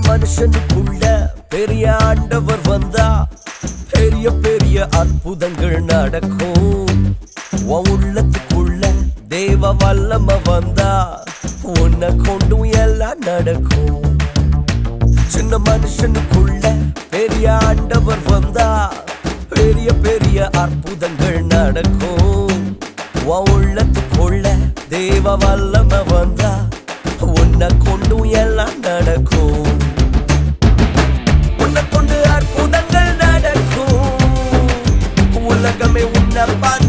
மனுஷனுக்குள்ள பெரிய ஆண்டவர் வந்தா பெரிய பெரிய அற்புதங்கள் நடக்கும். உன் உள்ளத்துக்குள்ள தேவ வல்லம வந்தா உன்னை கொண்டும் எல்லாம் நடக்கும். சின்ன மனுஷனுக்குள்ள பெரிய ஆண்டவர் வந்தா பெரிய பெரிய அற்புதங்கள் நடக்கும். உன் உள்ளத்துக்குள்ள தேவ வல்லம வந்தா உன்னை கொண்டும் எல்லாம் நடக்கும். உன்னை கொண்டு அற்புதங்கள் நடக்கும். உலகமே உன்னை பார்த்து